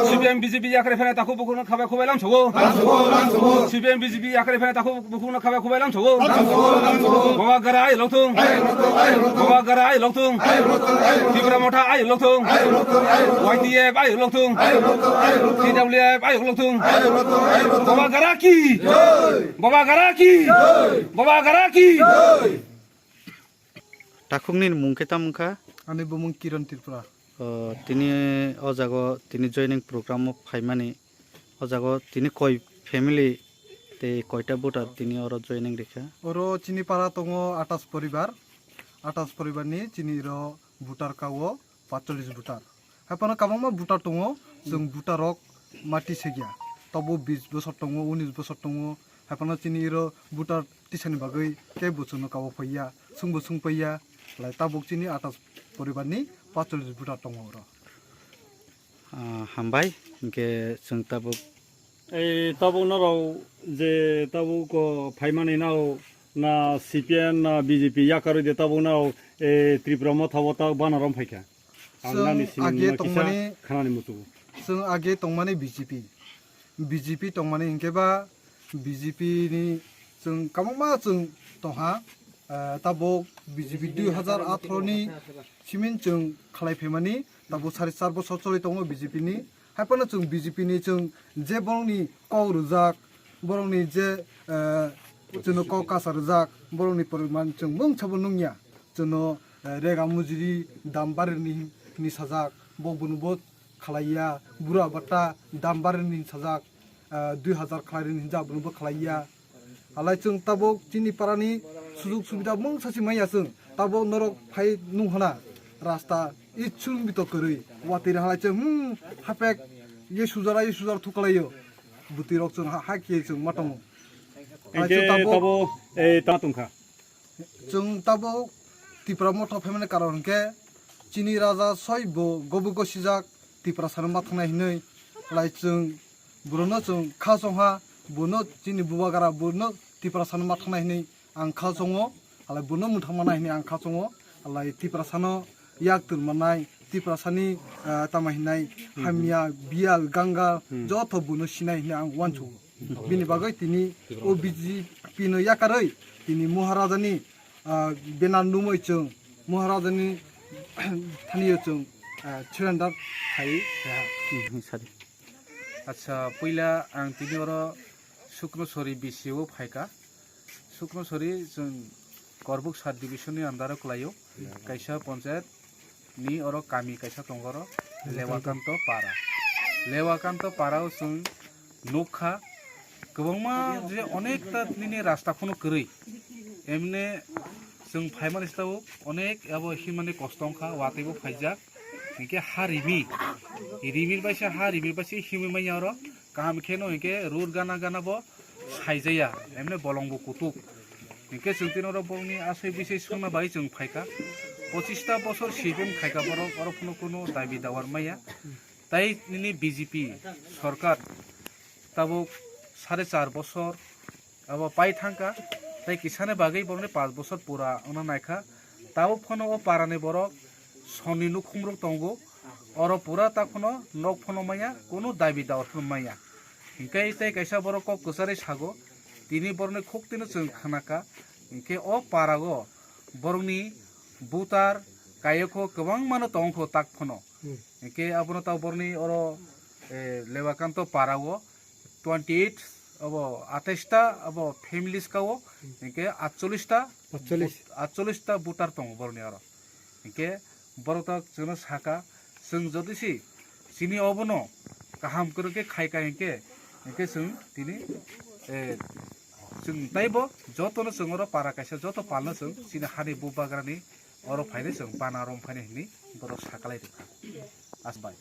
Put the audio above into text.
CPM BJP yakre fena taku bukuna khaba khobailam chogo CPM BJP yakre fena taku bukuna khaba khobailam chogo bawa gara ai loktung bawa gara ai loktung Tripura motha ai loktung YTF ai loktung TWF ai loktung bawa gara ki bawa gara ki bawa gara ki Takungni mungketa mungka Ani bumung Kiran Tripura. তিনি অজাগো তিনি joining programme ফাইমানি অজাগো তিনি কয় family তে কয়টা voter তিনি ওর joining রেখা Oro chini para tongo atas poribar ni chini ro voter kawo 45 voter. Hapana kabang ma voter tongo jong voter rok mati segya. Tabo 20 bosor tongo 19 bosor tongo hapana chini ro voter tisani bagai ke bosuno kawo paya sung paya lai tabok chini atas poribar ni 45 voter tongo ro. হামবাই ইনকে जों তাবো এই তাবো নাও যে তাবো কো ফাইমানি নাও না CPM না BJP ইয়াকারে দে তাবো নাও এই ত্রিপুরা মথাবো তা বানারম ফাইকা আংনানি age tongmani খানানি মুতু जों age tongmani BJP tongmani inkeba BJP ni जों kamangma जों tongha tabok BJP 2018 ni simin जों khalaiphemani tabok 4.5 bosor choli tongo BJP ni haipana जों BJP ni जों je borongni kau rujak borongni je jono kau kasar rujak borongni poriman जों mung chabo nungya jono rega mujuri dambarni ni sajak bobunubot khalaiya bura bata dambarni sajak 2000 khalairin hinjabunubot khalaiya alai जों tabok chini parani sujug subida mung sasi maya जों tabok norok phai nunghana rasta ichung bito korui watir halai जों hapek ye sujar thuklayo butirok जों hakie जों matong এই তাবো এই তাতুংখা जों tabok Tripura motha phaimani karon ke chini raja soibo gobugo sijak Tripura sanma thangnai hinoi lai जों burono जों khasongha buno chini bubagara buno Tripura sanma thangnai hinoi ang khasongo alai buno muthangmana hinoi ang khasongo alai Tripura sano yak turmanai Tripura sani tamahinai hamia bial ganga jotho buno sinai hinoi ang wanchu bini bagai tini o BJP no yakaroi tini Maharajani benan numoi जों Maharajani thaniyo जों surrender khai সারি আচ্ছা পইলা আং তিনি ওর শুক্রসরি বিসিও ফাইকা শুক্রসরি जों Karbook sub ডিভিশনनि আন্ডারে ক্লাইও কাইসা পঞ্চায়েত নি ওর কামি কাইসা তঙ্গর লেওয়াকান্ত পারাও जों নখা गोबांमा जे अनेकता निनि रास्ताखौनो गोरै एमने जों फाइमानिस्ताव अनेक अब हिमाने कस्तंखा वातेबो फाइजाक इनके हारिमि रिमिर बाइसे हिमि माइयार काम खेनो इनके रुर गाना बो साइजाया एमने बलंगबो कुतुक इनके जों तिनर बरनि आसै बिसै सोंना बाय जों फाइका 25 बছর सिबिम खाइका बर कोनो दाबि दावार माइया ताई निनि बीजेपी सरकार ताबो 4.5 বছর अब पाई थांका ताई किसाने बागै बरने 5 বছর पूरा उना नायखा ताव फनो ओ पाराने बरक सनि नुखुमरक तंगो और पूरा ताखनो नक फनो माया कोनो दाबि दावर माया इनके ताई कैसा बरक को कुसारे सागो तिनी बरने खोकतिनो जों खानाका इनके ओ पारागो बरनि बुतार कायको गोबां मानो तंगखो ताक फनो इनके आबनो ताव बरनि और लेवाकान्त पारागो 28 अब 28टा अब फैमिलीज काओ इनके 48टा बुटार तंग बरनि आरो इनके बरता जोनो साका जों जदिसि सिनि अबनो गाहाम करके खाइका इनके जों तिनि जों ताइबो जतनो जोंरो पारा काइसा जत पालनो जों सिनि हानि बुबाग्रानि अरो फाइने जों बानारम फाइने हिनि बर साकालाय आसबाय